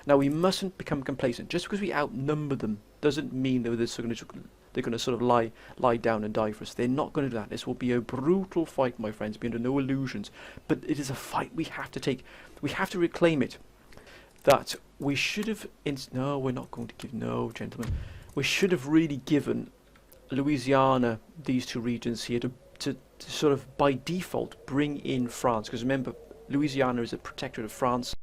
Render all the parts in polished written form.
Now we mustn't become complacent. Just because we outnumber them doesn't mean that they're going to sort of lie down and die for us. They're not going to do that. This will be a brutal fight, my friends. Be under no illusions. But it is a fight we have to take. We have to reclaim it. That we should have... No, we're not going to give... No, gentlemen. We should have really given Louisiana these two regions here to sort of by default bring in France. Because remember, Louisiana is a protectorate of France.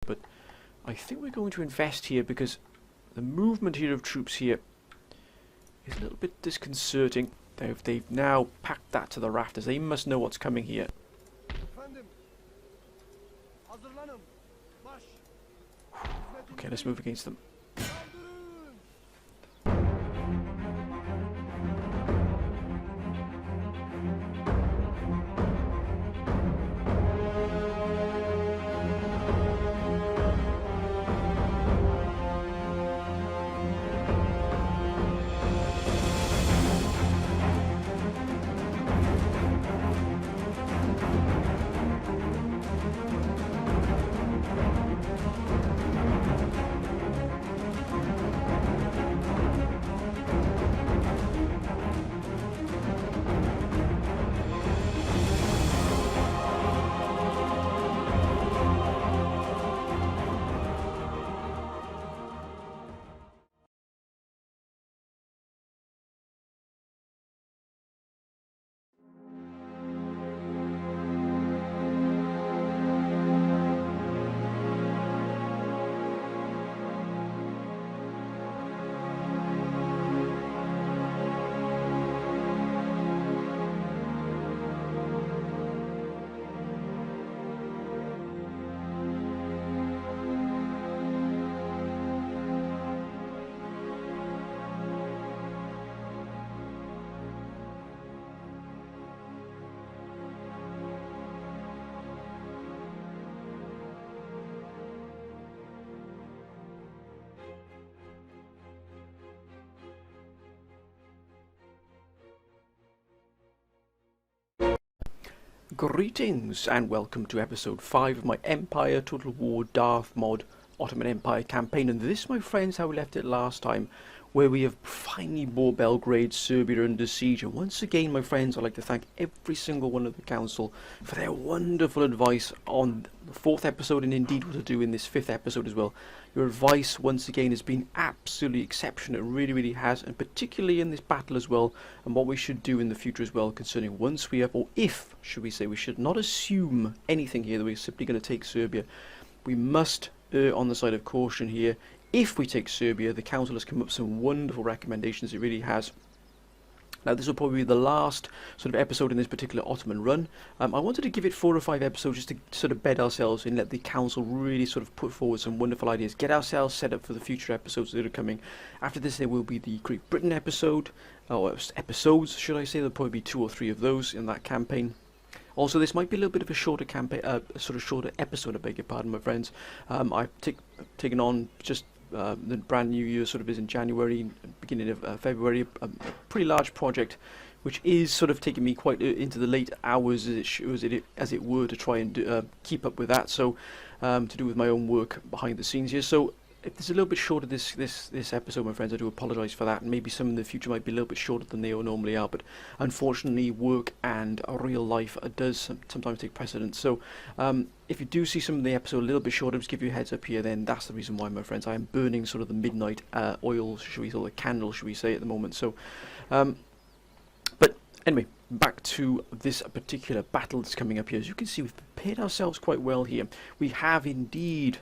But I think we're going to invest here because the movement here of troops here is a little bit disconcerting. They've now packed that to the rafters. They must know what's coming here. Okay, let's move against them. Greetings and welcome to episode 5 of my Empire Total War Darth mod Ottoman Empire campaign, and this, my friends, how we left it last time, where we have finally brought Belgrade, Serbia under siege. And once again, my friends, I'd like to thank every single one of the council for their wonderful advice on the 4th episode, and indeed what to do in this 5th episode as well. Your advice once again has been absolutely exceptional. It really has, and particularly in this battle as well, and what we should do in the future as well, concerning once we have, or if, should we say, we should not assume anything here that we're simply going to take Serbia. We must err on the side of caution here. If we take Serbia, the council has come up with some wonderful recommendations. It really has. Now, this will probably be the last sort of episode in this particular Ottoman run. I wanted to give it 4 or 5 episodes just to sort of bed ourselves and let the council really sort of put forward some wonderful ideas, get ourselves set up for the future episodes that are coming. After this, there will be the Great Britain episode, or episodes, should I say. There'll probably be 2 or 3 of those in that campaign. Also, this might be a little bit of a shorter campaign, sort of shorter episode, I beg your pardon, my friends. I've taken on just the brand new year sort of is in January, beginning of February, a pretty large project, which is sort of taking me quite into the late hours as it were, to try and keep up with that. So to do with my own work behind the scenes here. So if it's a little bit shorter this episode, my friends, I do apologise for that, and maybe some in the future might be a little bit shorter than they normally are, but unfortunately work and real life does sometimes take precedence. So if you do see some of the episode a little bit shorter, just give you a heads up here, then that's the reason why, my friends. I am burning sort of the midnight oil, should we say, the candle, should we say, at the moment. So but anyway, back to this particular battle that's coming up here. As you can see, we've prepared ourselves quite well here. We have indeed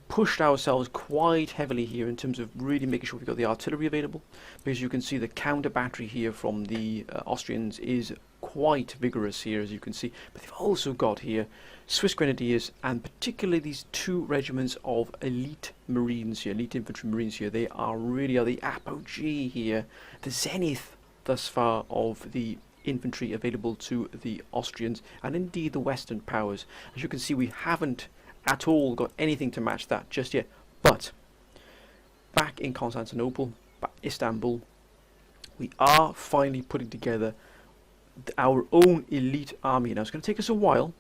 pushed ourselves quite heavily here in terms of really making sure we've got the artillery available, because you can see the counter battery here from the Austrians is quite vigorous here, as you can see. But they've also got here Swiss Grenadiers, and particularly these 2 regiments of elite Marines here, elite infantry Marines here. They are really the apogee here, the zenith thus far of the infantry available to the Austrians and indeed the Western powers. As you can see, we haven't at all got anything to match that just yet, But back in Constantinople, Istanbul, we are finally putting together our own elite army. Now it's going to take us a while,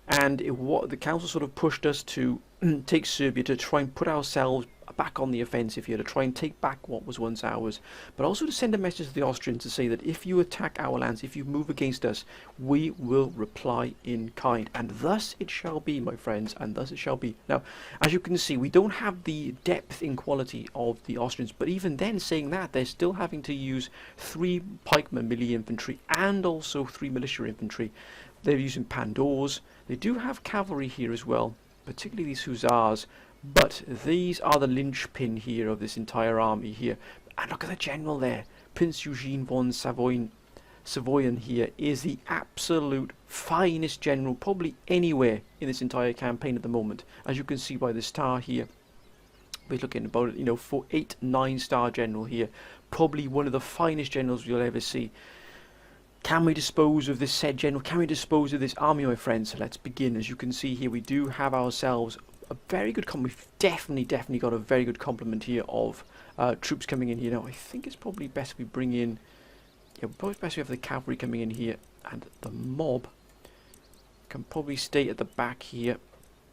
and what the council sort of pushed us to take Serbia, to try and put ourselves back on the offensive here, to try and take back what was once ours, but also to send a message to the Austrians to say that if you attack our lands, if you move against us, we will reply in kind. And thus it shall be, my friends, and thus it shall be. Now, as you can see, we don't have the depth in quality of the Austrians, but even then, saying that, they're still having to use 3 pikemen melee infantry and also 3 militia infantry. They're using Pandors. They do have cavalry here as well, particularly these hussars, but these are the linchpin here of this entire army here. And look at the general there. Prince Eugene von Savoyen here is the absolute finest general probably anywhere in this entire campaign at the moment. As you can see by the star here, we're looking about, you know, for 8-9 star general here. Probably one of the finest generals you'll ever see. Can we dispose of this said general? Can we dispose of this army, my friends? So let's begin. As you can see here, we do have ourselves a very good we've definitely got a very good complement here of troops coming in here. Now I think it's probably best if we bring in, yeah, probably best we have the cavalry coming in here, and the mob can probably stay at the back here,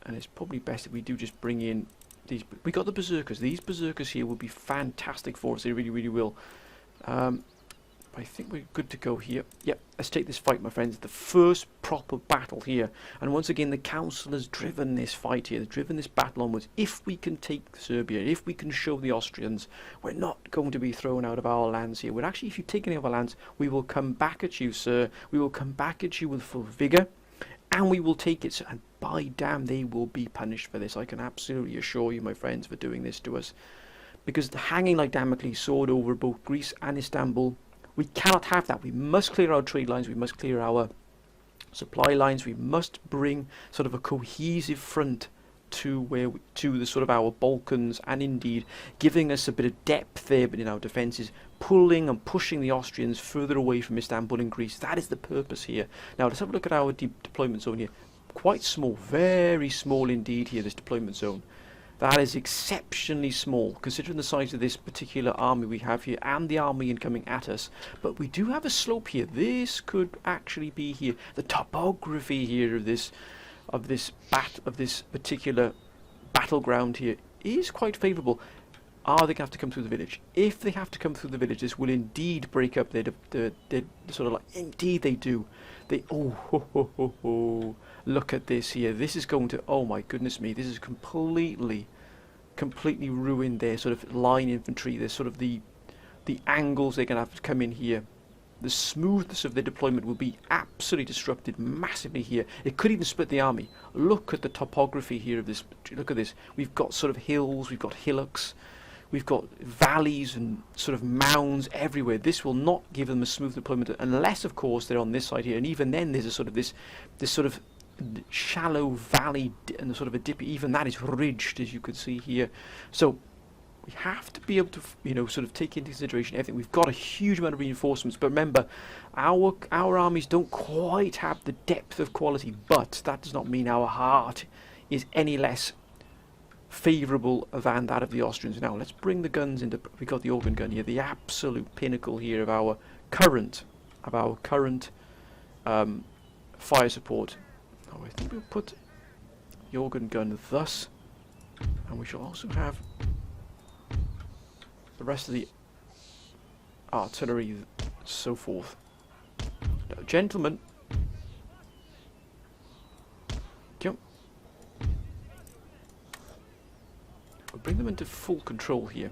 and it's probably best if we do just bring in these. We got the berserkers. These berserkers here will be fantastic for us. They really will. I think we're good to go here. Yep, let's take this fight, my friends. The first proper battle here. And once again, the council has driven this fight here. They've driven this battle onwards. If we can take Serbia, if we can show the Austrians, we're not going to be thrown out of our lands here. We're actually, if you take any of our lands, we will come back at you, sir. We will come back at you with full vigour. And we will take it. And by damn, they will be punished for this. I can absolutely assure you, my friends, for doing this to us. Because the hanging like Damocles sword over both Greece and Istanbul, we cannot have that. We must clear our trade lines. We must clear our supply lines. We must bring sort of a cohesive front to to the sort of our Balkans, and indeed giving us a bit of depth there, but in our defences, pulling and pushing the Austrians further away from Istanbul and Greece. That is the purpose here. Now let's have a look at our deployment zone here. Quite small, very small indeed here, this deployment zone. That is exceptionally small, considering the size of this particular army we have here, and the army incoming at us. But we do have a slope here. This could actually be here. The topography here of this particular battleground here is quite favourable. Are they going to have to come through the village? If they have to come through the village, this will indeed break up their sort of like. Indeed, they do. They look at this here. This is going to, oh my goodness me, this is completely ruined their sort of line infantry. There's sort of the angles they're going to have to come in here. The smoothness of their deployment will be absolutely disrupted massively here. It could even split the army. Look at the topography here of this. Look at this. We've got sort of hills, we've got hillocks, we've got valleys and sort of mounds everywhere. This will not give them a smooth deployment unless, of course, they're on this side here. And even then, there's a sort of this sort of shallow valley and sort of a dip. Even that is ridged, as you could see here. So we have to be able to, you know, sort of take into consideration everything. We've got a huge amount of reinforcements, but remember, our armies don't quite have the depth of quality. But that does not mean our heart is any less favourable than that of the Austrians. Now let's bring the guns into. We got the organ gun here, the absolute pinnacle here of our current fire support. Oh, I think we'll put the organ gun thus, and we shall also have the rest of the artillery, so forth. Now, gentlemen, we'll bring them into full control here.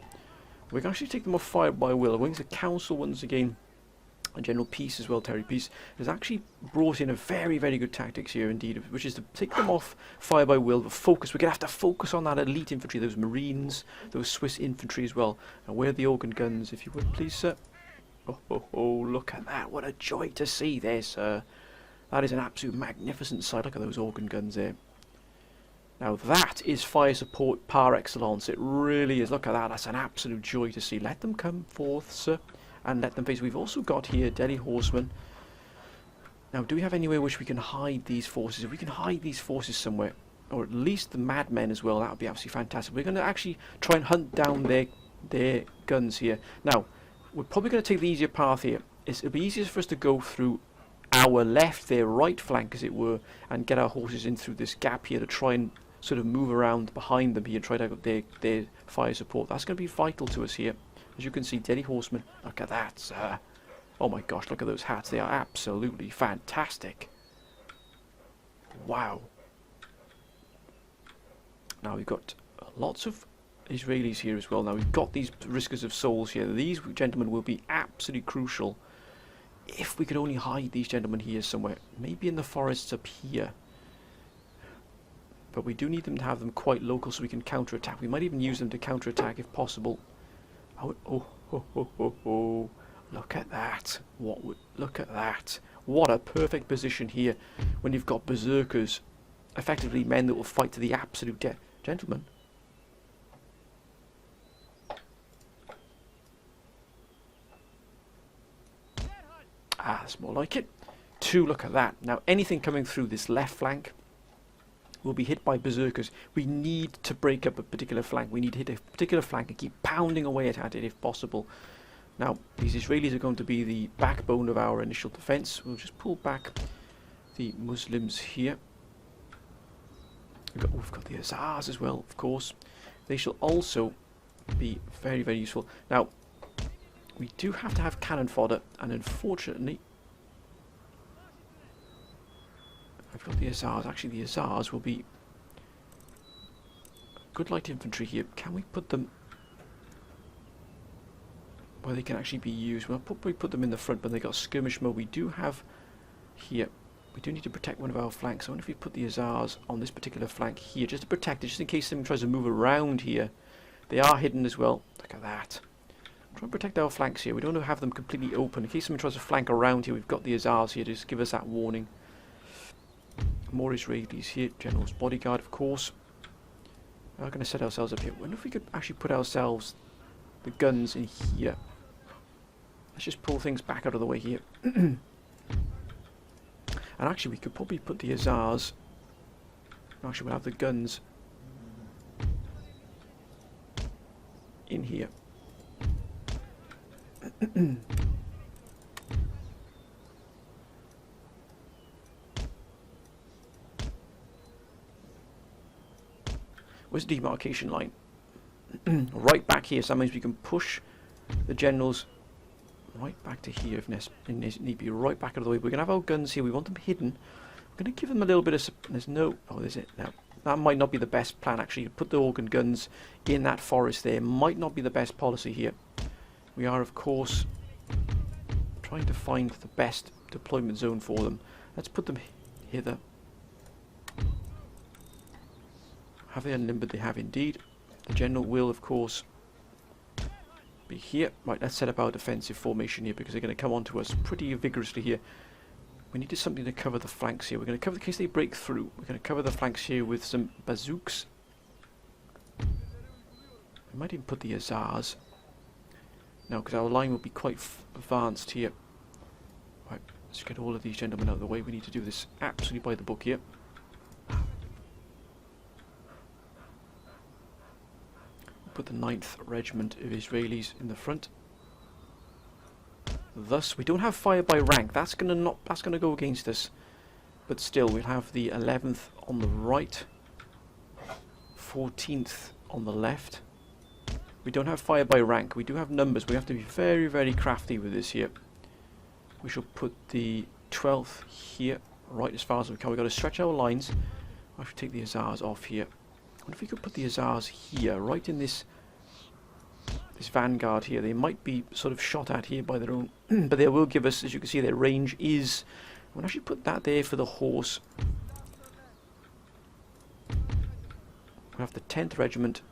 We can actually take them off fire by will. We're going to council once again. And General Peace as well, Terry Peace, has actually brought in a very good tactics here indeed, which is to take them off fire by will, but focus. We're going to have to focus on that elite infantry, those Marines, those Swiss infantry as well. And where are the organ guns, if you would please, sir? Oh, look at that. What a joy to see there, sir. That is an absolute magnificent sight. Look at those organ guns there. Now that is fire support par excellence. It really is. Look at that. That's an absolute joy to see. Let them come forth, sir, and let them face. We've also got here Delhi horsemen. Now, do we have anywhere which we can hide these forces? If we can hide these forces somewhere, or at least the madmen as well. That would be absolutely fantastic. We're going to actually try and hunt down their guns here. Now, we're probably going to take the easier path here. It'll be easier for us to go through our left, their right flank, as it were, and get our horses in through this gap here to try and sort of move around behind them here and try to get their fire support. That's going to be vital to us here. As you can see, deadly horsemen. Look at that, sir. Oh my gosh, look at those hats. They are absolutely fantastic. Wow. Now we've got lots of Israelis here as well. Now we've got these riskers of souls here. These gentlemen will be absolutely crucial. If we could only hide these gentlemen here somewhere. Maybe in the forests up here. But we do need them to have them quite local so we can counterattack. We might even use them to counterattack if possible. Oh. Look at that. Look at that. What a perfect position here when you've got berserkers. Effectively men that will fight to the absolute death. Gentlemen. Ah, that's more like it. 2, look at that. Now anything coming through this left flank will be hit by berserkers. We need to break up a particular flank. We need to hit a particular flank and keep pounding away at it if possible. Now, these Israelis are going to be the backbone of our initial defense. We'll just pull back the Muslims here. We've got the Azars as well, of course. They shall also be very, very useful. Now, we do have to have cannon fodder, and unfortunately, I've got the Azars. Actually, the Azars will be good light infantry here. Can we put them where they can actually be used? We'll probably put them in the front, but they got skirmish mode. We do have here. We do need to protect one of our flanks. I wonder if we put the Azars on this particular flank here, just to protect it, just in case someone tries to move around here. They are hidden as well. Look at that. Try and protect our flanks here. We don't want to have them completely open. In case someone tries to flank around here, we've got the Azars here to just give us that warning. More Israelis here. General's bodyguard, of course. We're going to set ourselves up here. I wonder if we could actually put ourselves, the guns, in here. Let's just pull things back out of the way here. And actually, we could probably put the Azars. Actually, we'll have the guns in here. Where's the demarcation line? Right back here, so that means we can push the generals right back to here if need be, right back out of the way. We're going to have our guns here, we want them hidden. We're going to give them a little bit of... There's no... Oh, there's it now. That might not be the best plan, actually. To put the organ guns in that forest there might not be the best policy here. We are, of course, trying to find the best deployment zone for them. Let's put them hither. Have they unlimbered? They have indeed. The general will, of course, be here. Right, let's set up our defensive formation here because they're going to come onto us pretty vigorously here. We needed something to cover the flanks here. We're going to cover, in case they break through, we're going to cover the flanks here with some bazooks. We might even put the Azars. Now, because our line will be quite advanced here. Right, let's get all of these gentlemen out of the way. We need to do this absolutely by the book here. Put the 9th Regiment of Israelis in the front. Thus, we don't have fire by rank. That's gonna go against us. But still, we'll have the 11th on the right, 14th on the left. We don't have fire by rank. We do have numbers. We have to be very, very crafty with this here. We shall put the 12th here, right as far as we can. We've got to stretch our lines. I should take the Azars off here. I wonder if we could put the Azars here, right in this vanguard here. They might be sort of shot at here by their own, but they will give us, as you can see, their range is... I'm going to actually put that there for the horse. We have the 10th Regiment.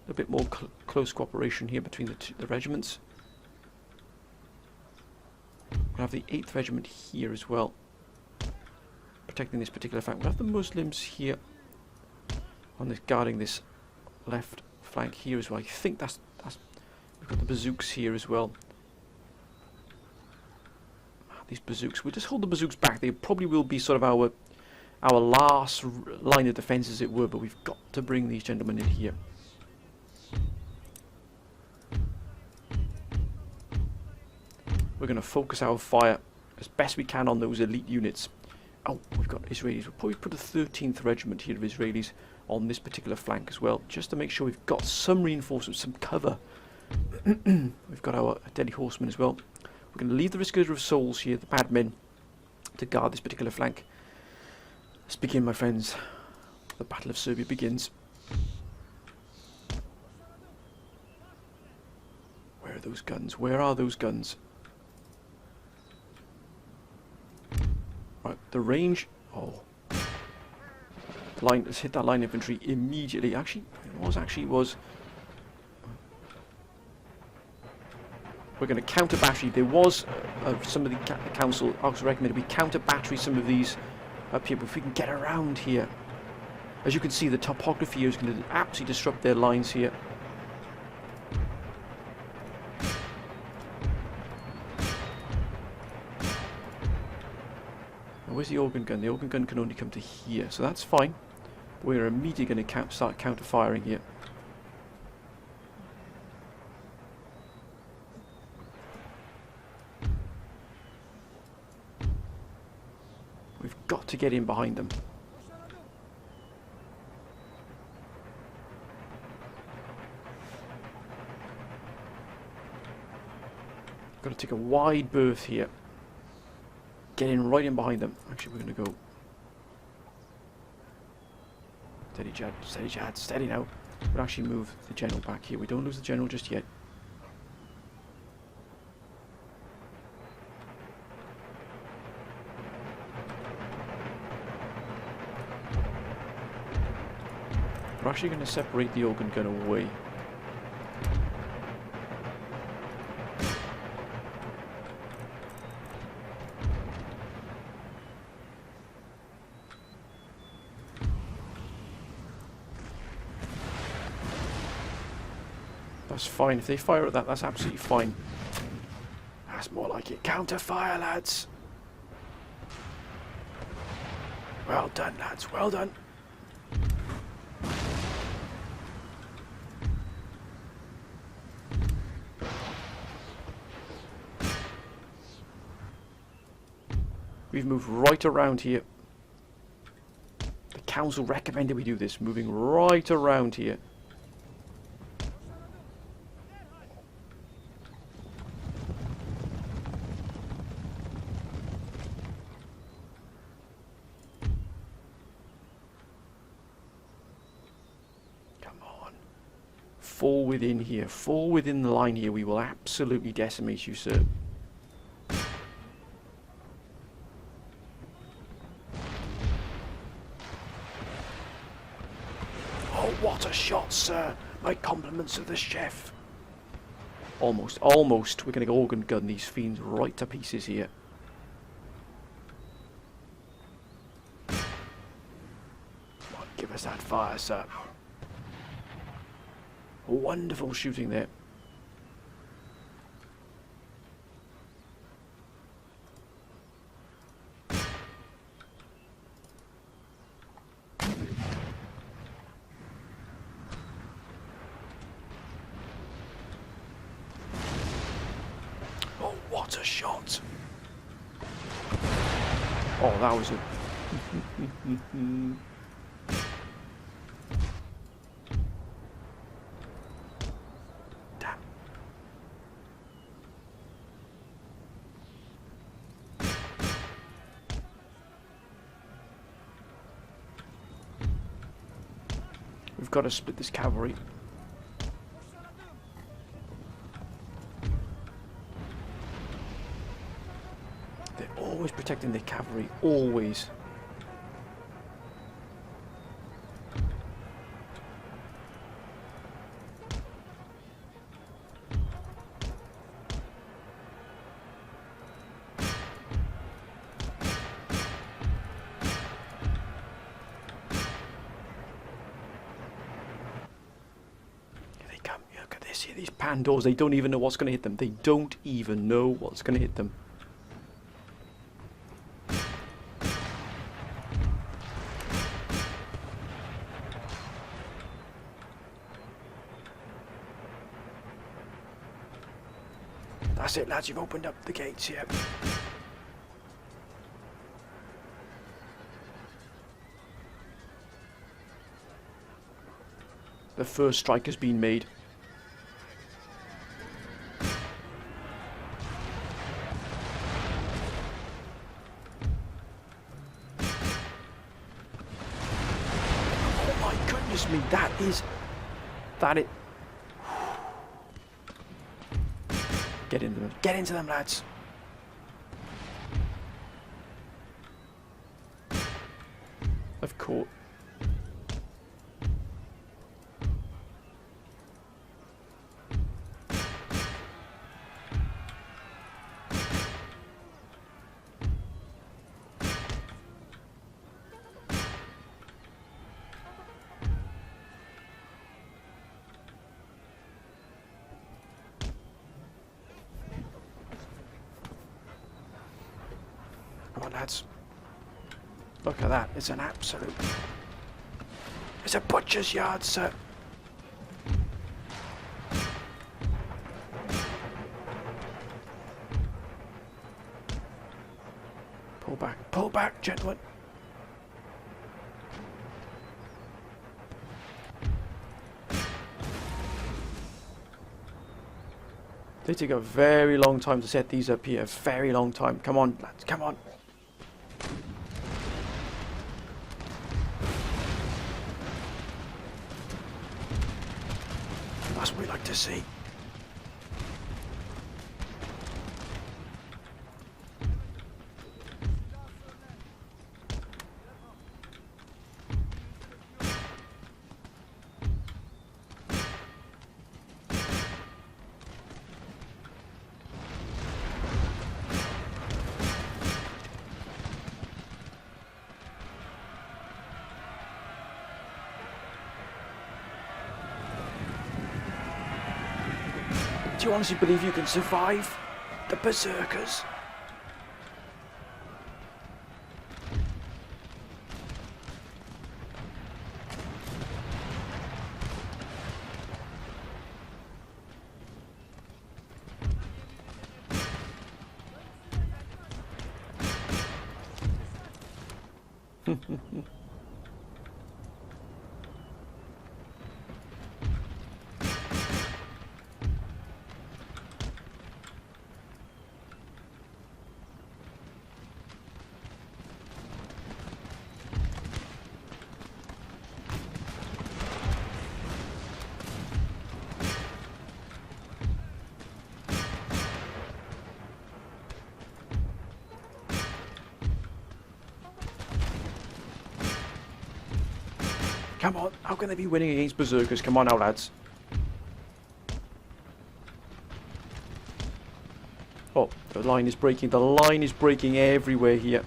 A bit more close cooperation here between the regiments. We have the 8th Regiment here as well, protecting this particular flank. We have the Muslims here on this, guarding this left flank here as well. I think that's we've got the bazooks here as well. These bazooks, we'll just hold the bazooks back. They probably will be sort of our our last line of defence, as it were, but we've got to bring these gentlemen in here. We're going to focus our fire as best we can on those elite units. Oh, we've got Israelis. We'll probably put a 13th regiment here of Israelis on this particular flank as well, just to make sure we've got some reinforcements, some cover. We've got our deadly horsemen as well. We're going to leave the Riscator of Souls here, the bad men, to guard this particular flank. Let's begin, my friends. The Battle of Serbia begins. Where are those guns? Where are those guns? Right, the range. Oh, line. Let's hit that line infantry immediately. Actually, it was. We're going to counter battery. There was some of the council also recommended we counter battery some of these up here, but if we can get around here. As you can see, the topography here is going to absolutely disrupt their lines here. Now, where's the organ gun? The organ gun can only come to here, so that's fine. We're immediately going to start counter firing here. We've got to get in behind them. Got to take a wide berth here. Get in right in behind them. Actually, we're going to go. Steady, Jad. Steady, Jad. Steady now. We'll actually move the general back here. We don't lose the general just yet. We're actually going to separate the organ gun away. That's fine. If they fire at that, that's absolutely fine. That's more like it. Counter fire, lads. Well done, lads. Well done. We've moved right around here. The council recommended we do this, moving right around here. Come on. Fall within here. Fall within the line here. We will absolutely decimate you, sir. What a shot, sir! My compliments to the chef. Almost. We're going to organ gun these fiends right to pieces here. Come on, give us that fire, sir. Wonderful shooting there. What a shot! Oh, that was a... Damn. We've got to split this cavalry. Always protecting the cavalry, always. Here they come. Look at this here, these Pandors, they don't even know what's going to hit them. They don't even know what's going to hit them. That's it, lads, you've opened up the gates here. The first strike has been made. Oh my goodness me, that it. Get into them. Get into them, lads. I've caught. Come on, lads. Look at that. It's an absolute... It's a butcher's yard, sir. Pull back, gentlemen. They take a very long time to set these up here. A very long time. Come on, lads, come on. That's what we like to see. Do you honestly believe you can survive the berserkers? Come on, how can they be winning against berserkers? Come on now, lads. Oh, the line is breaking. The line is breaking everywhere here.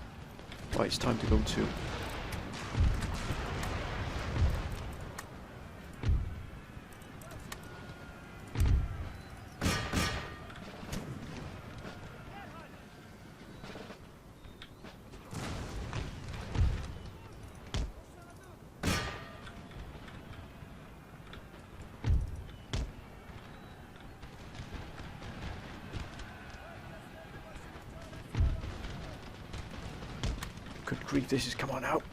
Right, it's time to go too. Good grief, this is, come on out.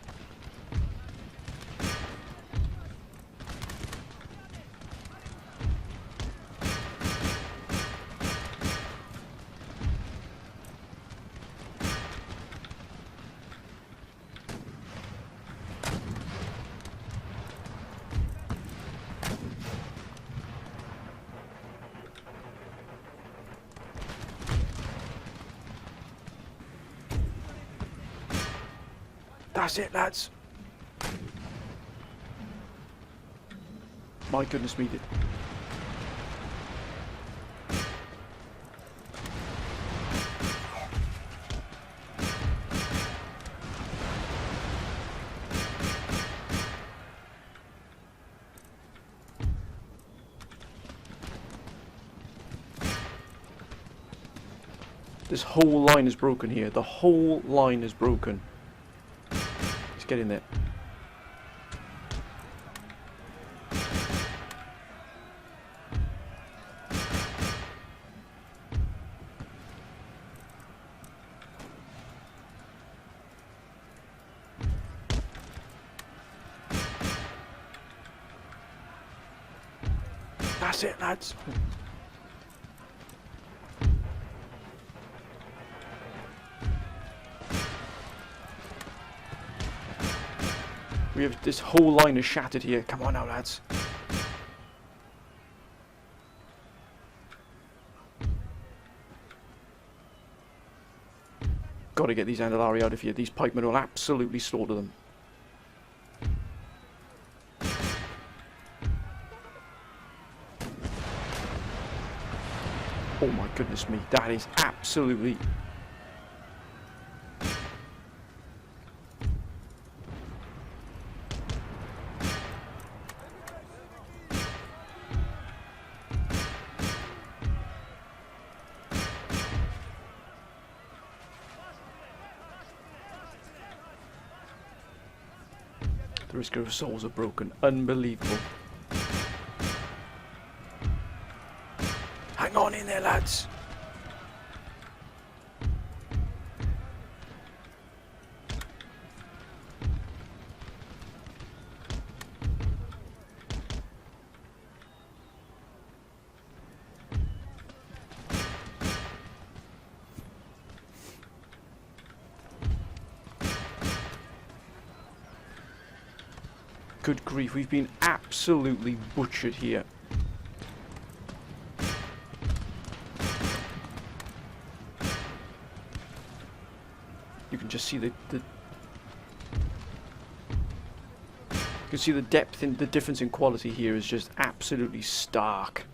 That's it, lads. My goodness me. This whole line is broken here. The whole line is broken. Get in there. That's it, lads. We have this whole line is shattered here. Come on now, lads. Got to get these Andalari out of here. These pikemen will absolutely slaughter them. Oh my goodness me, that is absolutely... The risk of souls are broken. Unbelievable. Hang on in there, lads. Good grief, we've been absolutely butchered here. You can just see you can see the depth in the difference in quality here is just absolutely stark.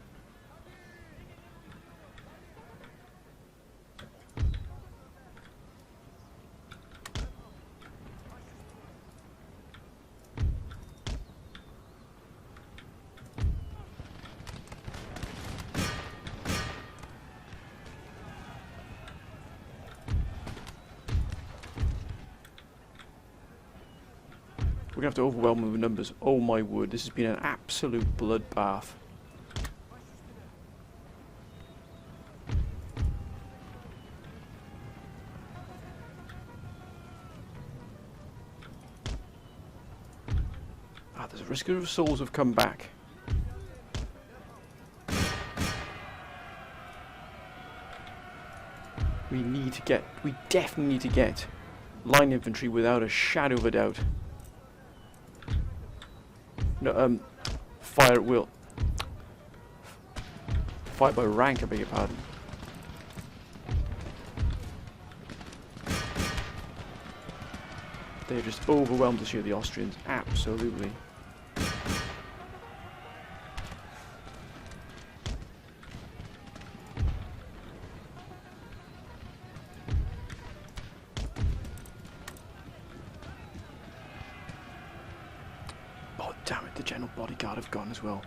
We're going to have to overwhelm them with numbers. Oh my word, this has been an absolute bloodbath. Ah, there's a risk of souls have come back. We definitely need to get line infantry without a shadow of a doubt. No, fire at will. Fire by rank, I beg your pardon. They're just overwhelmed this year, the Austrians. Absolutely. Damn it, the general bodyguard have gone as well.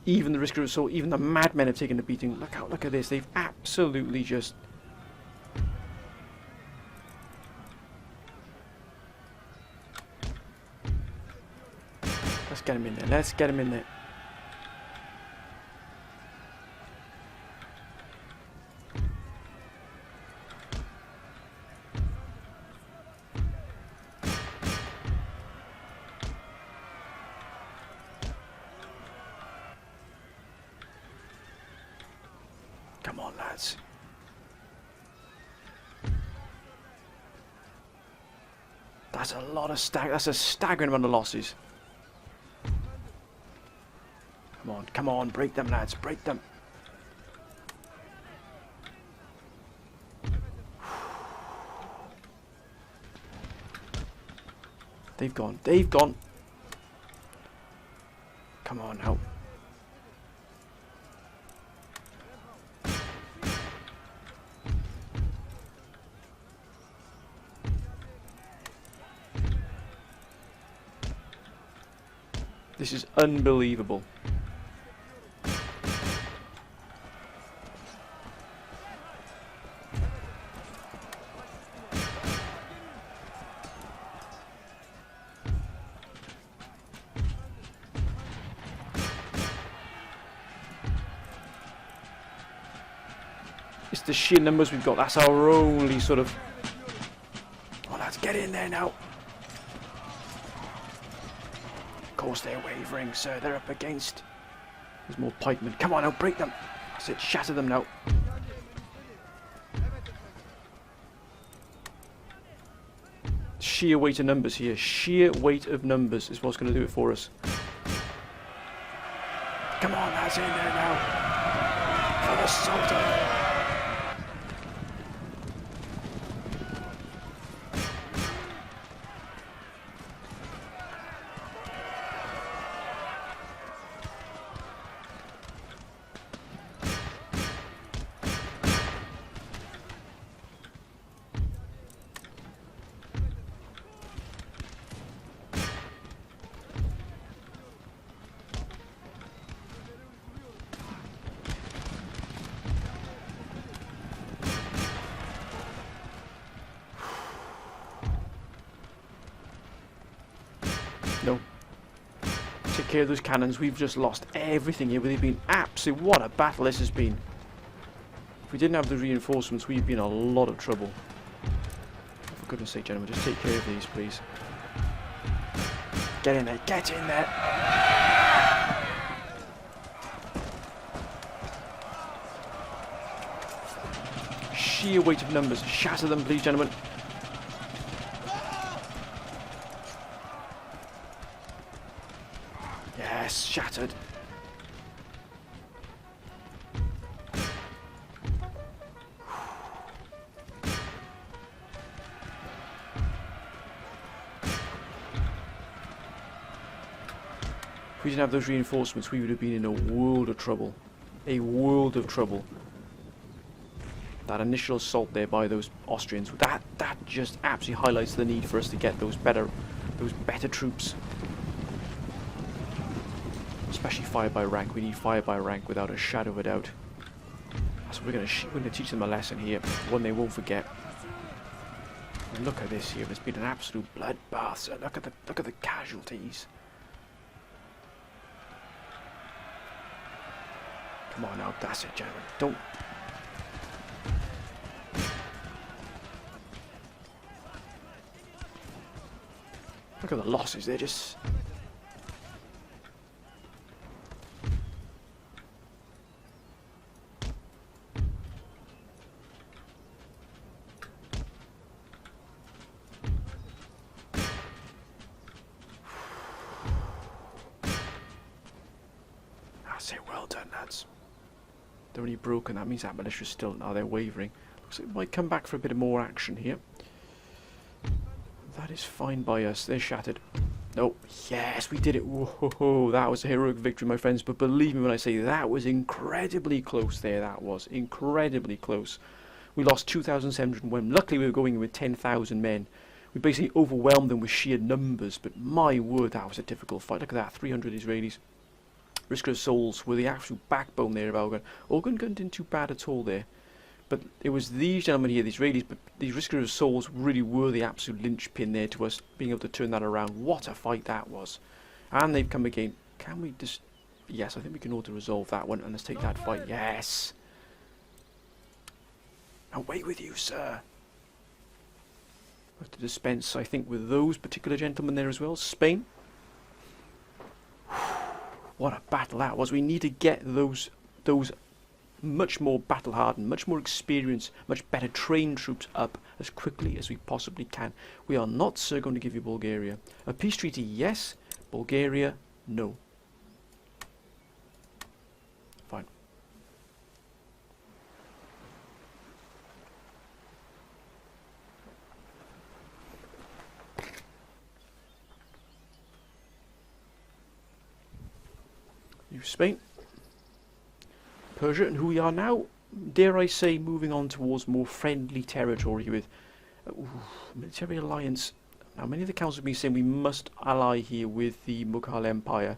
Even the risk of assault, even the madmen have taken the beating. Look at this. They've absolutely just... Let's get him in there. Let's get him in there. Come on, lads. That's a lot of that's a staggering amount of losses. Come on, break them, lads, break them. They've gone. Come on, help. This is unbelievable. It's the sheer numbers we've got. That's our only sort of... Oh, lads, get in there now. Of course they're wavering, sir. They're up against... There's more pikemen. Come on now, break them. That's it, shatter them now. Sheer weight of numbers here. Sheer weight of numbers is what's going to do it for us. Come on, that's in there now. For the Sultan. No. Take care of those cannons. We've just lost everything here. They've been absolute... What a battle this has been. If we didn't have the reinforcements, we'd be in a lot of trouble. For goodness sake, gentlemen, just take care of these, please. Get in there. Get in there. Sheer weight of numbers. Shatter them, please, gentlemen. Yes, shattered. If we didn't have those reinforcements, we would have been in a world of trouble. A world of trouble. That initial assault there by those Austrians, that just absolutely highlights the need for us to get those better troops. Especially fire by rank. We need fire by rank without a shadow of a doubt. So we're going to teach them a lesson here, one they won't forget. And look at this here. It's been an absolute bloodbath. So look at the casualties. Come on now, that's it, gentlemen. Don't. Look at the losses. They're just. That's it, well done, lads. They're only broken, that means that militia's still... Now they're wavering. Looks like we might come back for a bit more action here. That is fine by us. They're shattered. No, yes, we did it. Whoa, that was a heroic victory, my friends. But believe me when I say that was incredibly close there. That was incredibly close. We lost 2,700 men. Luckily, we were going in with 10,000 men. We basically overwhelmed them with sheer numbers. But my word, that was a difficult fight. Look at that, 300 Israelis. Risker of Souls were the absolute backbone there of Algan. Algan didn't too bad at all there. But it was these gentlemen here, these Israelis, but these Risker of Souls really were the absolute linchpin there to us being able to turn that around. What a fight that was. And they've come again. Can we just... Yes, I think we can auto-resolve that one. And let's take that fight. Yes! Away with you, sir. We have to dispense, I think, with those particular gentlemen there as well. Spain. What a battle that was. We need to get those much more battle-hardened, much more experienced, much better trained troops up as quickly as we possibly can. We are not, sir, going to give you Bulgaria. A peace treaty, yes. Bulgaria, no. Fine. You, Spain. Persia, and who we are now, dare I say, moving on towards more friendly territory with military alliance. Now, many of the councils have been saying we must ally here with the Mughal Empire.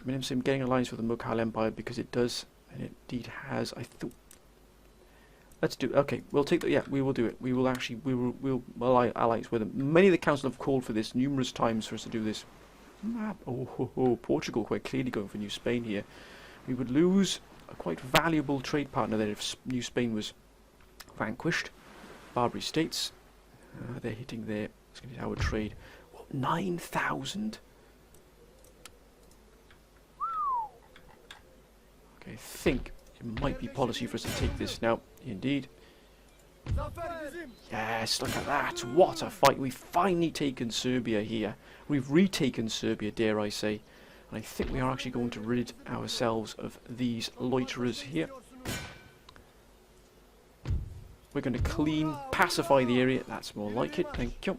I mean, I'm saying getting alliance with the Mughal Empire because it does, and it indeed has. I thought. Let's do. Okay, we'll take that. Yeah, we will do it. We will actually. We'll ally alliance with them. Many of the council have called for this numerous times for us to do this. Portugal quite clearly going for New Spain here. We would lose a quite valuable trade partner there if New Spain was vanquished. Barbary states, they're hitting there. It's going to be our trade. What, 9,000? Okay, I think it might be policy for us to take this now. Indeed. Yes, look at that. What a fight. We've finally taken Serbia here. We've retaken Serbia, dare I say. And I think we are actually going to rid ourselves of these loiterers here. We're going to pacify the area. That's more like it. Thank you.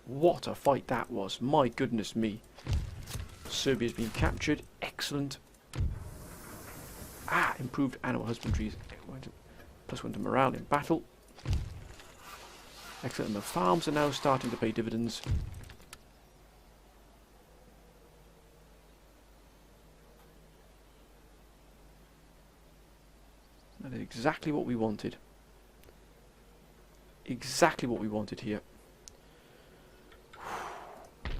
What a fight that was. My goodness me. Serbia's been captured. Excellent. Improved animal husbandry. +1 to morale in battle. Excellent. The farms are now starting to pay dividends. That is exactly what we wanted. Exactly what we wanted here. It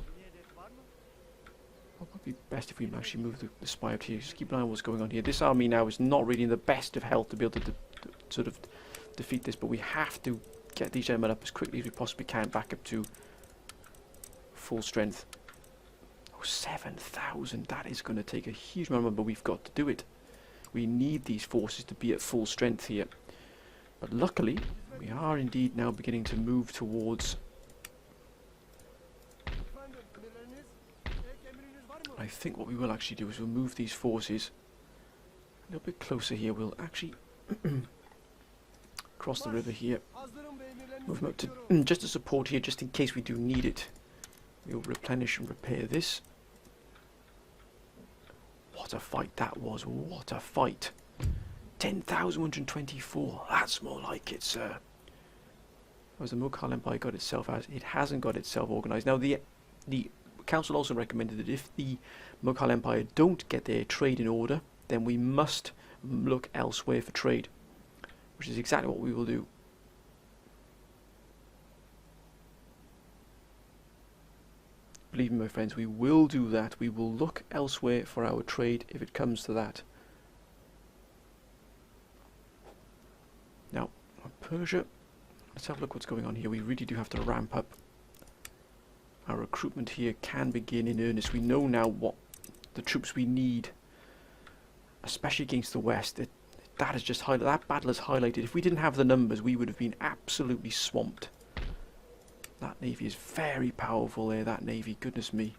would be best if we actually move the spy up here. Just keep an eye on what's going on here. This army now is not really in the best of health to be able to sort of defeat this, but we have to get these gentlemen up as quickly as we possibly can, back up to full strength. Oh, 7,000. That is going to take a huge amount, but we've got to do it. We need these forces to be at full strength here. But luckily, we are indeed now beginning to move towards... I think what we will actually do is we'll move these forces a little bit closer here. We'll actually cross the river here. Move them up to just to support here, just in case we do need it. We'll replenish and repair this. What a fight that was. What a fight. 10,124. That's more like it, sir. As the Mughal Empire got itself out, it hasn't got itself organised. Now, the Council also recommended that if the Mughal Empire don't get their trade in order, then we must look elsewhere for trade, which is exactly what we will do. Believe me, my friends, we will do that. We will look elsewhere for our trade if it comes to that. Now, Persia, let's have a look what's going on here. We really do have to ramp up. Our recruitment here can begin in earnest. We know now what the troops we need, especially against the West. That has just highlighted. That battle has highlighted. If we didn't have the numbers, we would have been absolutely swamped. That navy is very powerful there. That navy, goodness me.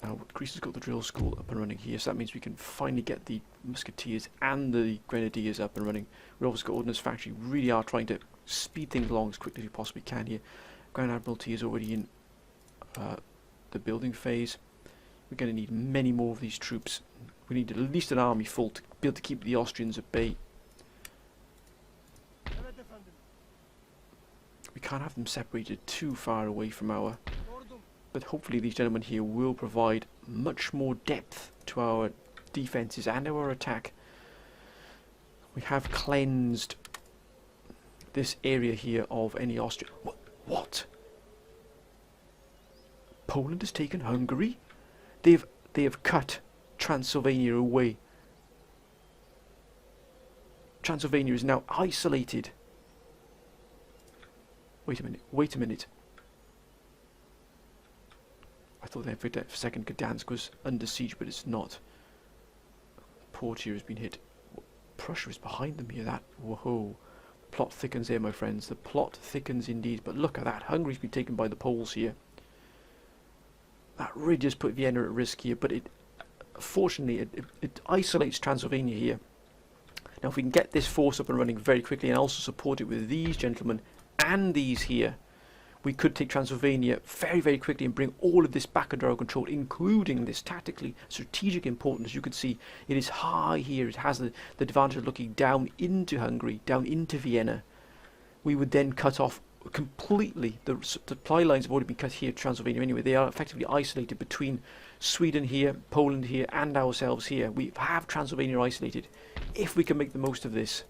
Now Greece has got the drill school up and running here, so that means we can finally get the musketeers and the grenadiers up and running. We've also got ordnance factory. We really are trying to speed things along as quickly as we possibly can here. Grand Admiralty is already in the building phase. We're going to need many more of these troops. We need at least an army full to be able to keep the Austrians at bay. We can't have them separated too far away from our... But hopefully these gentlemen here will provide much more depth to our defences and our attack. We have cleansed this area here of any Austrian... What? Poland has taken Hungary? They have cut Transylvania away. Transylvania is now isolated. Wait a minute. I thought there for a second Gdansk was under siege, but it's not. Portia has been hit. Prussia is behind them here. Whoa. Plot thickens here, my friends. The plot thickens indeed. But look at that. Hungary's been taken by the Poles here. That really just put Vienna at risk here. But fortunately, it isolates Transylvania here. Now, if we can get this force up and running very quickly and also support it with these gentlemen and these here, we could take Transylvania very, very quickly and bring all of this back under our control, including this tactically strategic importance. As you can see, it is high here. It has the advantage of looking down into Hungary, down into Vienna. We would then cut off completely. The supply lines have already been cut here, Transylvania anyway. They are effectively isolated between Sweden here, Poland here, and ourselves here. We have Transylvania isolated. If we can make the most of this,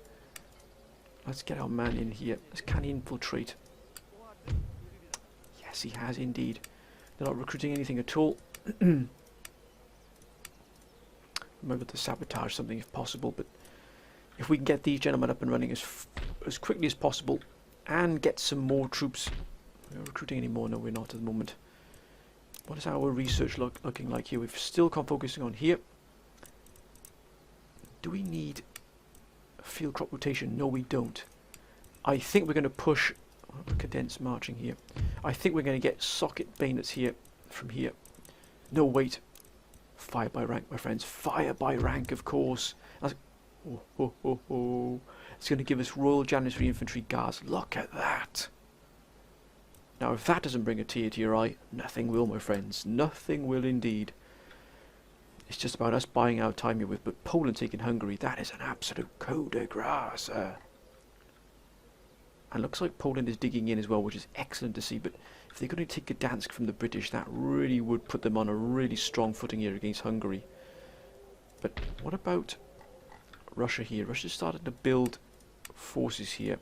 let's get our man in here. Can he infiltrate? Yes, he has indeed. They're not recruiting anything at all. I'm able to sabotage something if possible, but if we can get these gentlemen up and running as quickly as possible and get some more troops. We're not recruiting anymore. No, we're not at the moment. What is our research looking like here? We've still come focusing on here. Do we need a field crop rotation? No, we don't. I think we're going to push condensed marching here. I think we're going to get socket bayonets here from here. No, wait. Fire by rank, my friends. Fire by rank, of course. Oh, oh, oh, oh. It's going to give us Royal Janissary Infantry Guards. Look at that. Now, if that doesn't bring a tear to your eye, nothing will, my friends. Nothing will indeed. It's just about us buying our time here with, but Poland taking Hungary, that is an absolute coup de grace. And looks like Poland is digging in as well, which is excellent to see. But if they're going to take Gdansk from the British, that really would put them on a really strong footing here against Hungary. But what about Russia here? Russia's starting to build forces here.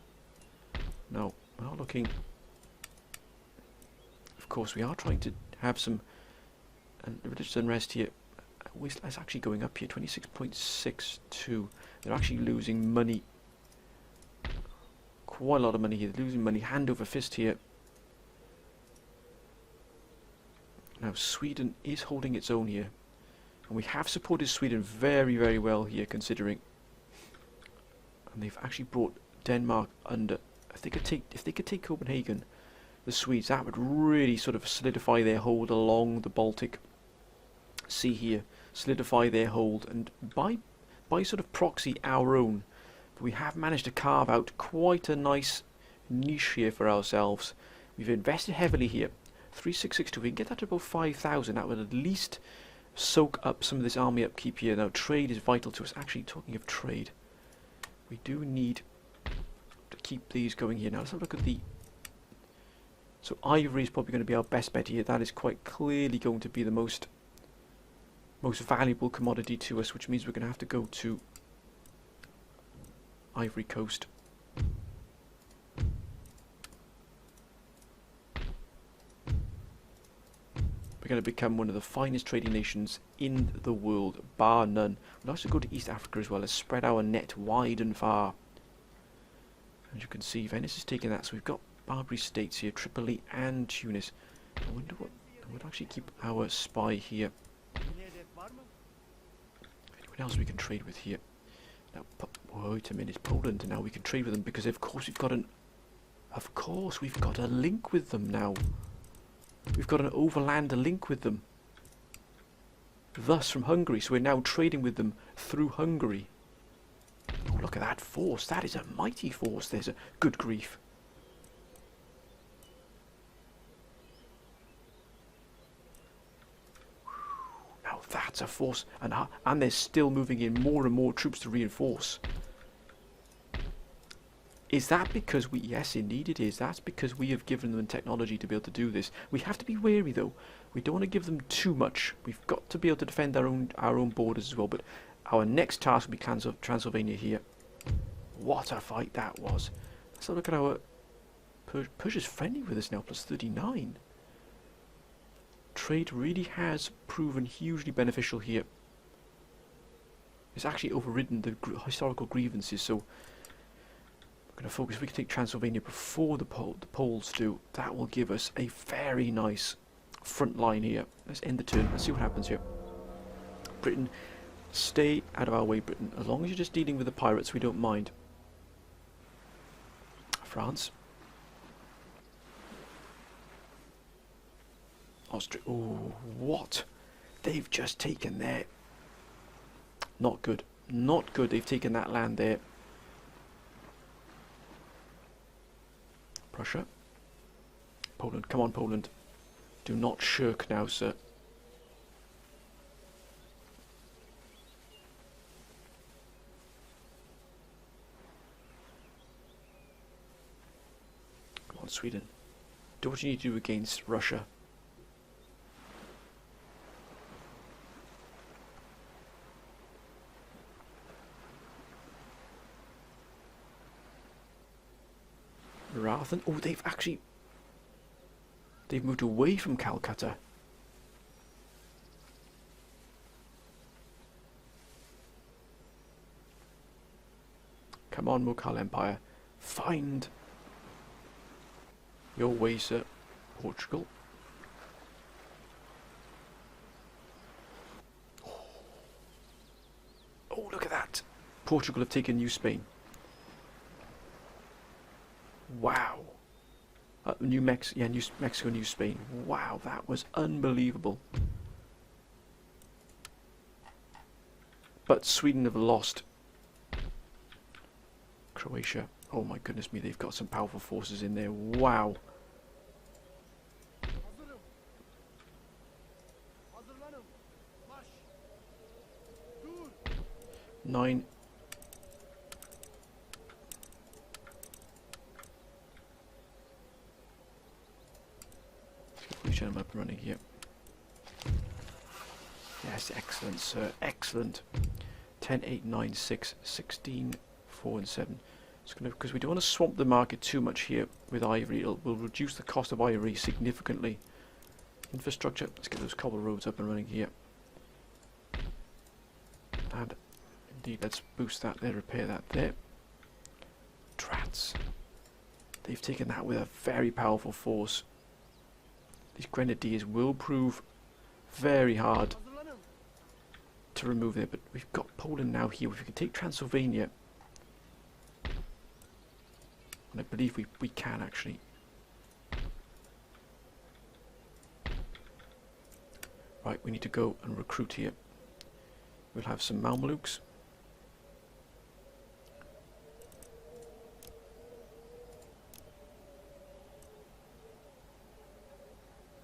No, we're not looking. Of course, we are trying to have some religious unrest here. It's actually going up here, 26.62. They're actually losing money. Quite a lot of money here. They're losing money hand over fist here. Now, Sweden is holding its own here. And we have supported Sweden very, very well here, considering. And they've actually brought Denmark under. If they could take Copenhagen, the Swedes, that would really sort of solidify their hold along the Baltic Sea here, solidify their hold, and by sort of proxy our own. But we have managed to carve out quite a nice niche here for ourselves. We've invested heavily here. 3662. We can get that to about 5,000. That would at least soak up some of this army upkeep here. Now, trade is vital to us. Actually, talking of trade, we do need to keep these going here. Now, let's have a look at the. So ivory is probably going to be our best bet here. That is quite clearly going to be the most valuable commodity to us, which means we're going to have to go to Ivory Coast. We're going to become one of the finest trading nations in the world, bar none. We'll also go to East Africa as well as spread our net wide and far. As you can see, Venice is taking that, so we've got Barbary states here, Tripoli and Tunis. I wonder what. I would actually keep our spy here. Anyone else we can trade with here? Now, wait a minute, Poland. Now we can trade with them because, of course, we've got a link with them now. We've got an overlander link with them. Thus, from Hungary, so we're now trading with them through Hungary. Oh, look at that force! That is a mighty force. There's a good grief. That's a force, and they're still moving in more and more troops to reinforce. Is that because we... Yes, indeed it is. That's because we have given them technology to be able to do this. We have to be wary, though. We don't want to give them too much. We've got to be able to defend our own borders as well. But our next task will be Transylvania here. What a fight that was. Let's have a look at our... Persia's friendly with us now, plus 39. Trade really has proven hugely beneficial here. It's actually overridden the historical grievances, so we're going to focus. If we can take Transylvania before the Poles do, that will give us a very nice front line here. Let's end the turn. Let's see what happens here. Britain, stay out of our way, Britain. As long as you're just dealing with the pirates, we don't mind. France. Austria. Oh, what? They've just taken there. Not good. Not good. They've taken that land there. Prussia. Poland. Come on, Poland. Do not shirk now, sir. Come on, Sweden. Do what you need to do against Russia. Rather than... Oh, they've actually... They've moved away from Calcutta. Come on, Mughal Empire. Find your way, sir. Portugal. Oh, look at that. Portugal have taken New Spain. Wow. New Mexico, New Spain. Wow, that was unbelievable. But Sweden have lost. Croatia. Oh my goodness me, they've got some powerful forces in there. Wow. Nine. Which I'm up and running here. Yes, excellent, sir. Excellent. 10, 8, 9, 6, 16, 4 and 7. It's gonna, because we don't want to swamp the market too much here with ivory. It will reduce the cost of ivory significantly. Infrastructure. Let's get those cobble roads up and running here. And indeed, let's boost that there, repair that there. Drats. They've taken that with a very powerful force. These grenadiers will prove very hard to remove there, but we've got Poland now here. If we can take Transylvania, and I believe we can actually. Right, we need to go and recruit here. We'll have some Mamelukes.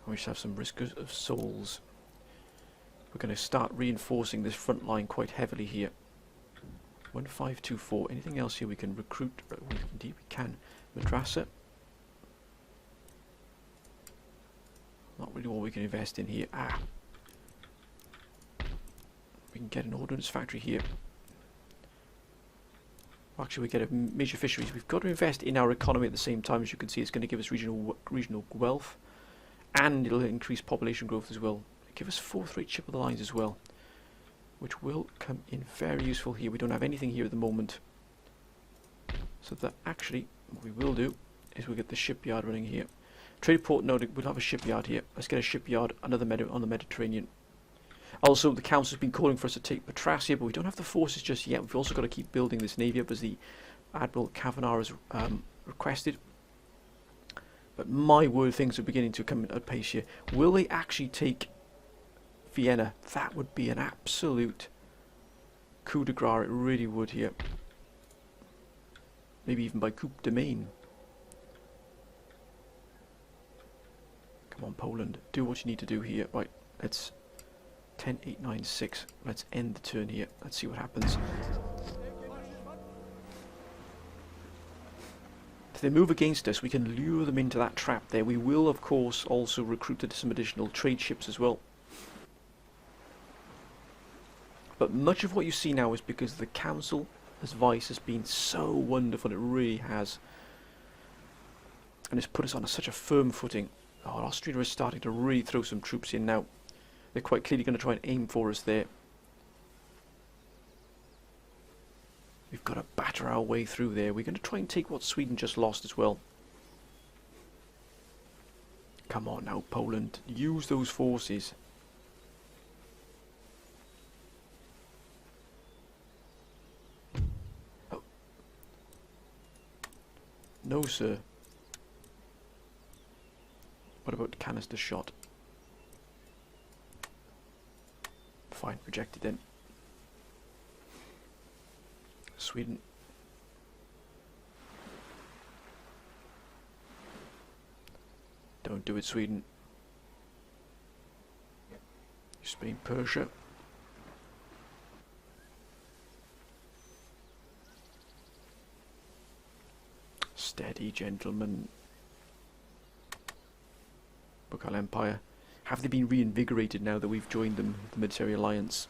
And we should have some Risk of Souls. We're going to start reinforcing this front line quite heavily here. 1524. Anything else here we can recruit? Indeed we can. Madrasa. Not really what we can invest in here. Ah. We can get an ordnance factory here. Actually, we get a major fisheries. We've got to invest in our economy at the same time. As you can see, it's going to give us regional wealth, and it'll increase population growth as well. Give us fourth rate ship of the lines as well, which will come in very useful here. We don't have anything here at the moment, so that actually what we will do is we'll get the shipyard running here. Trade port node, we'll have a shipyard here. Let's get a shipyard, another on the Mediterranean. Also, the council's been calling for us to take Petrasia, but we don't have the forces just yet. We've also got to keep building this navy up as the Admiral Kavanagh has requested. But my word, things are beginning to come at pace here. Will they actually take Vienna? That would be an absolute coup de grace. It really would here. Maybe even by coup de main. Come on, Poland. Do what you need to do here. Right, let's 10, 8, 9, 6. Let's end the turn here. Let's see what happens. If they move against us, we can lure them into that trap there. We will, of course, also recruit some additional trade ships as well. But much of what you see now is because the council advice has been so wonderful. It really has. And it's put us on such a firm footing. Oh, Austria is starting to really throw some troops in now. They're quite clearly going to try and aim for us there. We've got to batter our way through there. We're going to try and take what Sweden just lost as well. Come on now, Poland. Use those forces. Oh. No, sir. What about canister shot? Fine, rejected then. Sweden. Don't do it, Sweden. Spain, Persia. Steady, gentlemen. Mughal Empire. Have they been reinvigorated now that we've joined them, the military alliance?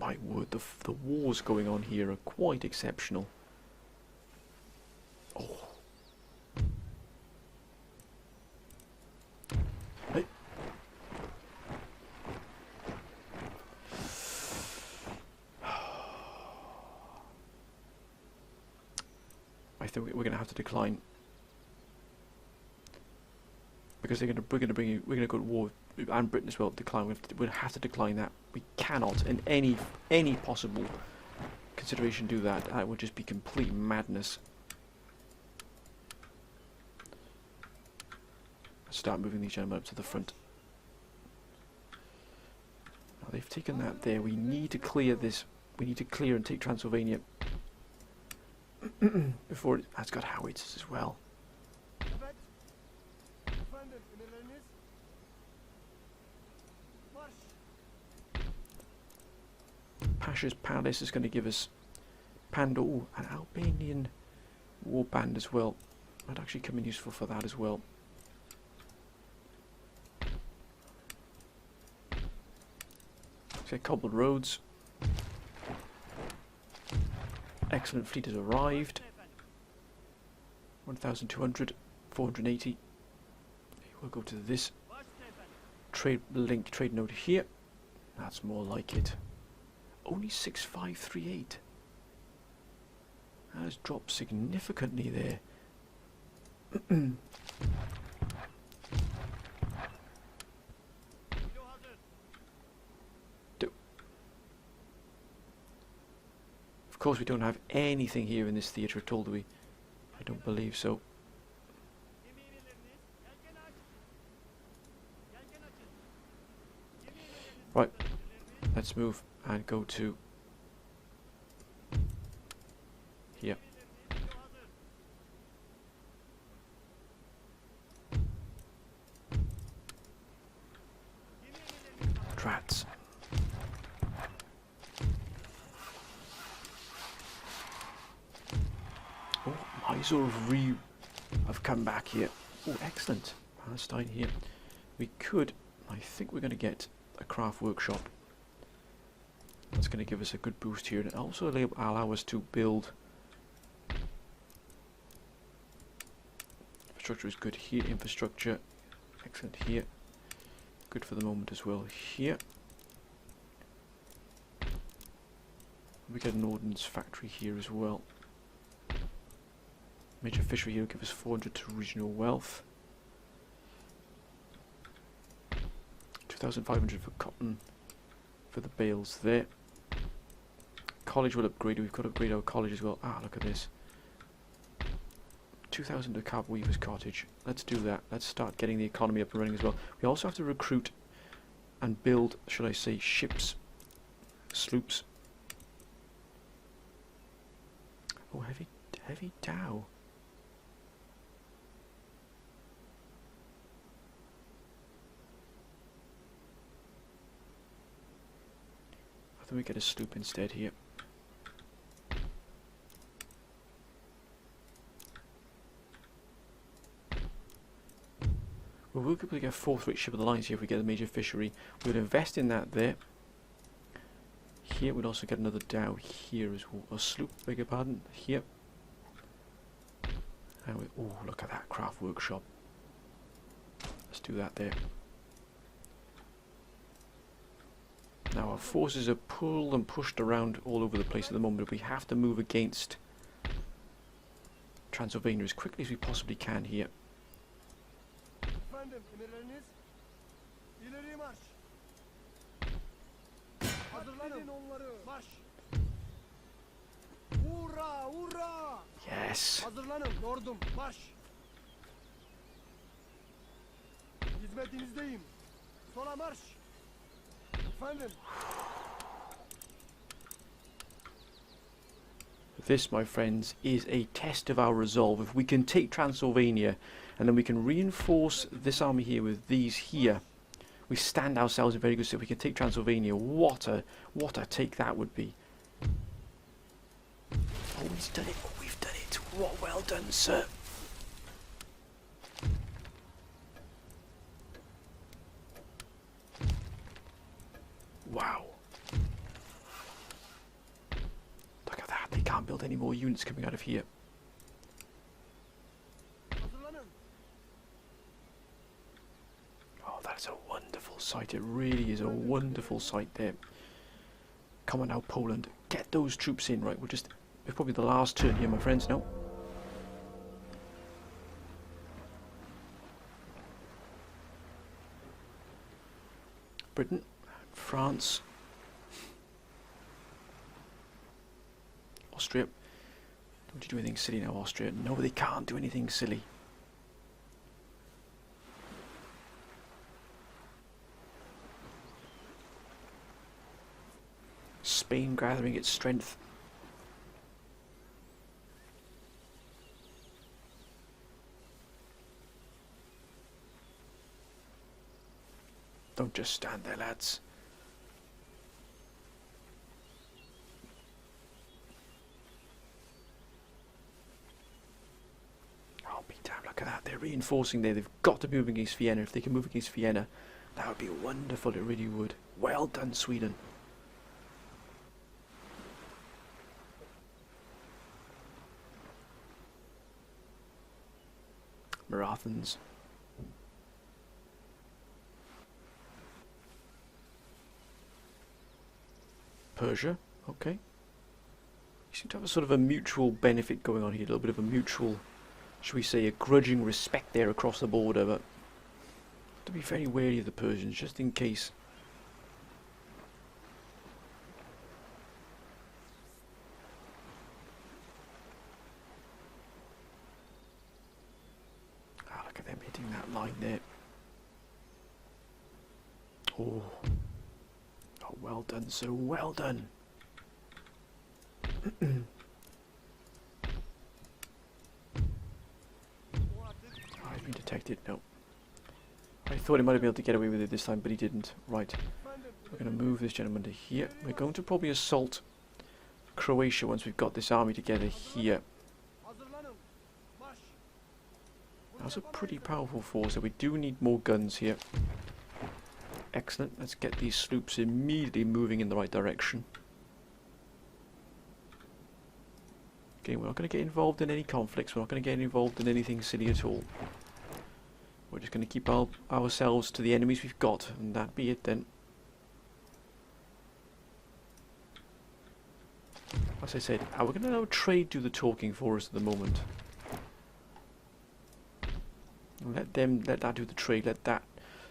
My word, the wars going on here are quite exceptional. Oh, think we're going to have to decline. Because we're going to go to war, and Britain as well, decline. We'll have to decline that. We cannot, in any possible consideration, do that. That would just be complete madness. Start moving these gentlemen up to the front. Now they've taken that there. We need to clear this. We need to clear and take Transylvania before it has got howitzers as well. Pasha's Palace is going to give us an Albanian war band as well. Might actually come in useful for that as well. Okay, cobbled roads. Excellent fleet has arrived. 1,200, 480. We'll go to this trade node here. That's more like it. Only 6538. That has dropped significantly there. Of course, we don't have anything here in this theatre at all, do we? I don't believe so. Right, let's move and go to here. Drats. Oh, Mysore have come back here. Oh, excellent. Palestine here. We could, I think we're going to get a craft workshop. That's going to give us a good boost here, and also allow us to build. Infrastructure is good here. Infrastructure, excellent here. Good for the moment as well here. We get an ordnance factory here as well. Major fishery here will give us 400 to regional wealth. 2,500 for cotton for the bales there. College will upgrade. We've got to upgrade our college as well. Ah, look at this. 2,000 to Carp Weaver's cottage. Let's do that. Let's start getting the economy up and running as well. We also have to recruit and build, should I say, ships, sloops. Oh, heavy Dow. I think we get a sloop instead here. Well, we'll be able to get a fourth-rate ship of the lines here if we get a major fishery. We would invest in that there. Here we'd also get another Dow here as well. A sloop, beg your pardon, here. And we, oh, look at that craft workshop. Let's do that there. Now our forces are pulled and pushed around all over the place at the moment, but we have to move against Transylvania as quickly as we possibly can here. Yes. This, my friends, is a test of our resolve. If we can take Transylvania and then we can reinforce this army here with these here, we stand ourselves in very good stead. If we can take Transylvania, what a take that would be. Oh, we've done it. Oh, we've done it. What, well done, sir. Wow. Look at that. They can't build any more units coming out of here. Oh, that's a wonderful sight. It really is a wonderful sight there. Come on now, Poland. Get those troops in, right? It's probably the last turn here, my friends. No. Britain, France, Austria. Don't you do anything silly now, Austria? No, they can't do anything silly. Spain gathering its strength. Don't just stand there, lads. Oh, be damned, look at that. They're reinforcing there. They've got to be moving against Vienna. If they can move against Vienna, that would be wonderful. It really would. Well done, Sweden. Marathons. Persia, okay. You seem to have a sort of a mutual benefit going on here, a little bit of a mutual, should we say, a grudging respect there across the border, but to be very wary of the Persians, just in case. Ah, look at them hitting that line there. Oh. Oh, well done, so well done. I've been detected, no. I thought he might have been able to get away with it this time, but he didn't. Right, we're going to move this gentleman to here. We're going to probably assault Croatia once we've got this army together here. That's a pretty powerful force, so we do need more guns here. Excellent, let's get these sloops immediately moving in the right direction. Okay, we're not going to get involved in any conflicts, we're not going to get involved in anything silly at all. We're just going to keep ourselves to the enemies we've got, and that be it then. As I said, we're going to let trade do the talking for us at the moment. Let that do the trade, let that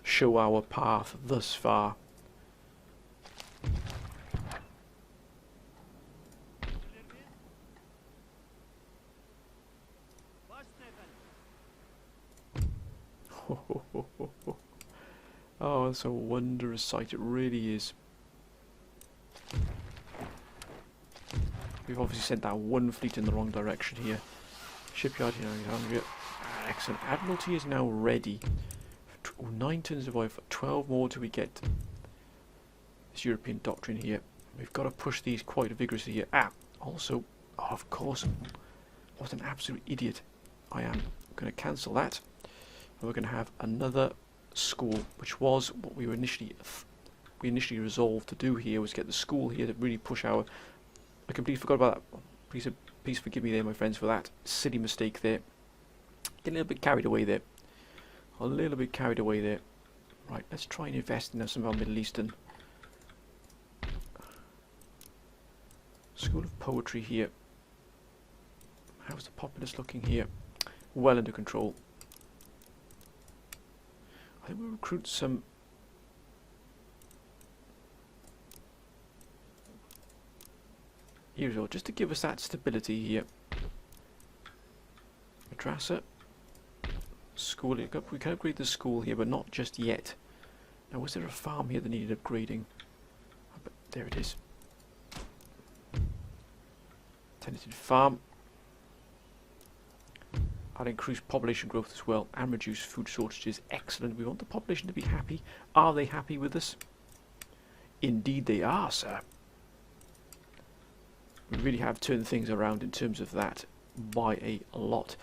show our path thus far. Oh, it's a wondrous sight, it really is. We've obviously sent that one fleet in the wrong direction here. Shipyard here, Alexandria. Excellent. Admiralty is now ready. 9 tons of oil, 12 more till we get this European doctrine here. We've got to push these quite vigorously here. Also, oh, of course, what an absolute idiot I am. I'm going to cancel that. And we're going to have another school, which was what we were initially resolved to do here, was get the school here to really push our... I completely forgot about that. Please forgive me there, my friends, for that silly mistake there. Getting a little bit carried away there. A little bit carried away there. Right, let's try and invest in some of our Middle Eastern. School of Poetry here. How's the populace looking here? Well under control. I think we'll recruit some... Here we go, just to give us that stability here. Madrasa. School, we can upgrade the school here, but not just yet. Now, was there a farm here that needed upgrading? Oh, but there it is. Tenanted farm. I'll increase population growth as well and reduce food shortages. Excellent. We want the population to be happy. Are they happy with us? Indeed they are, sir. We really have turned things around in terms of that by a lot.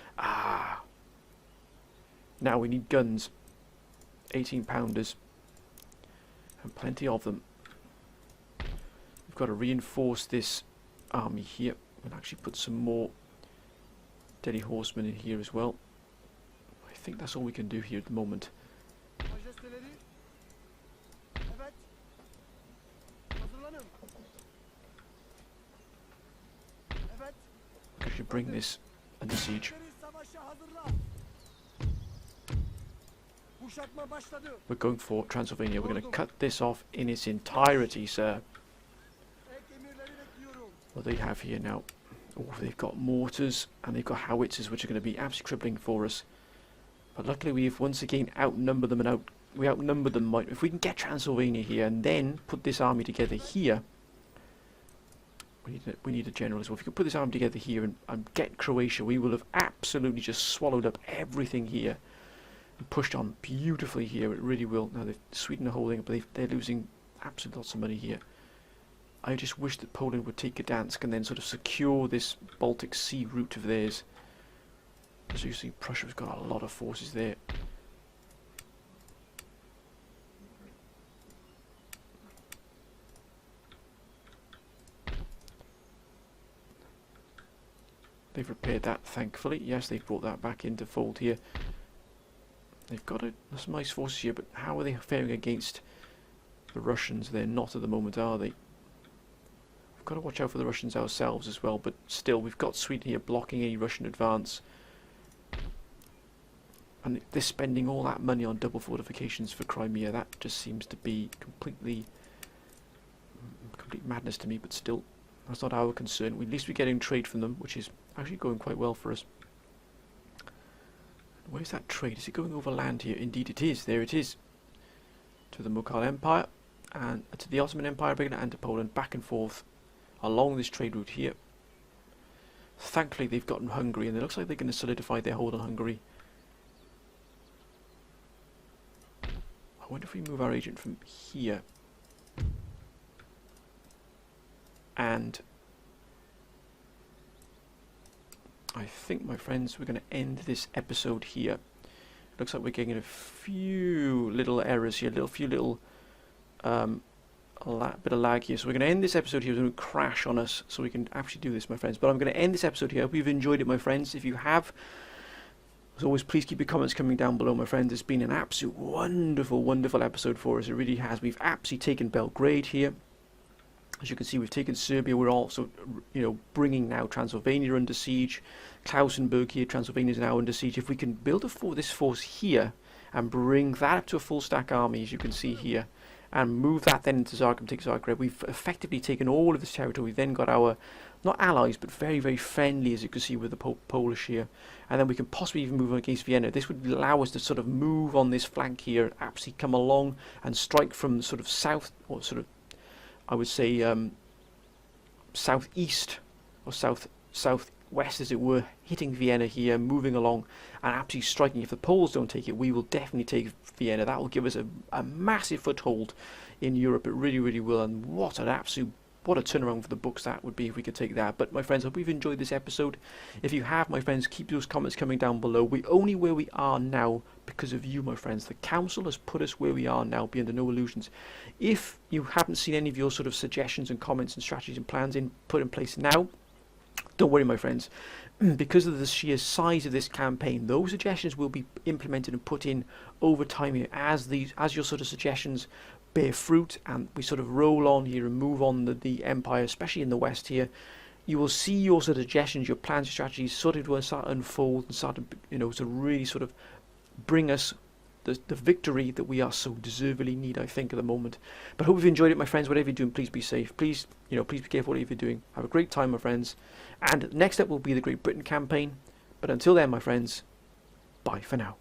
Now we need guns. 18 pounders. And plenty of them. We've got to reinforce this army here. We'll actually put some more Delhi horsemen in here as well. I think that's all we can do here at the moment. I should bring this under siege. We're going for Transylvania. We're going to cut this off in its entirety, sir. What do they have here now? Oh, they've got mortars and they've got howitzers, which are going to be absolutely crippling for us. But luckily we've once again outnumbered them, and we outnumbered them. If we can get Transylvania here and then put this army together here, we need a general as well. If we could put this army together here and get Croatia, we will have absolutely just swallowed up everything here and pushed on beautifully here. It really will. Now Sweden are holding it, but they're losing absolutely lots of money here. I just wish that Poland would take Gdansk and then sort of secure this Baltic Sea route of theirs. As you see, Prussia's got a lot of forces there. They've repaired that, thankfully. Yes, they've brought that back into fold here. They've got some nice forces here, but how are they faring against the Russians? They're not at the moment, are they? We've got to watch out for the Russians ourselves as well, but still, we've got Sweden here blocking any Russian advance. And they're spending all that money on double fortifications for Crimea. That just seems to be complete madness to me, but still, that's not our concern. At least we're getting trade from them, which is actually going quite well for us. Where's that trade? Is it going over land here? Indeed it is. There it is. To the Mughal Empire, and to the Ottoman Empire, and to Poland, back and forth along this trade route here. Thankfully they've gotten Hungary, and it looks like they're going to solidify their hold on Hungary. I wonder if we move our agent from here and I think, my friends, we're going to end this episode here. Looks like we're getting a few little errors here, a few little bit of lag here. So we're going to end this episode here. It's going to crash on us, so we can actually do this, my friends. But I'm going to end this episode here. I hope you've enjoyed it, my friends. If you have, as always, please keep your comments coming down below, my friends. It's been an absolute wonderful, wonderful episode for us. It really has. We've absolutely taken Belgrade here. As you can see, we've taken Serbia. We're also, bringing now Transylvania under siege. Klausenburg here, Transylvania is now under siege. If we can build this force here and bring that up to a full stack army, as you can see here, and move that then into Zagreb, take Zagreb, we've effectively taken all of this territory. We've then got our, not allies, but very, very friendly, as you can see with the Polish here. And then we can possibly even move on against Vienna. This would allow us to sort of move on this flank here, absolutely come along and strike from the sort of south, or sort of, I would say, southeast or southwest, as it were, hitting Vienna here, moving along and absolutely striking. If the Poles don't take it, we will definitely take Vienna. That will give us a massive foothold in Europe. It really, really will. And what a turnaround for the books that would be if we could take that. But my friends, I hope you've enjoyed this episode. If you have, my friends, keep those comments coming down below. We're only where we are now because of you, my friends. The council has put us where we are now, be under no illusions. If you haven't seen any of your sort of suggestions and comments and strategies and plans put in place now, don't worry, my friends. Because of the sheer size of this campaign, those suggestions will be implemented and put in over time here as your sort of suggestions bear fruit and we sort of roll on here and move on the empire, especially in the west here. You will see your sort of suggestions, your plans, your strategies sort of start to unfold and start to to really sort of bring us the victory that we are so deservedly need, I think, at the moment. But I hope you've enjoyed it, my friends. Whatever you're doing, please be safe. Please, please be careful whatever you're doing. Have a great time, my friends. And next up will be the Great Britain campaign. But until then, my friends, bye for now.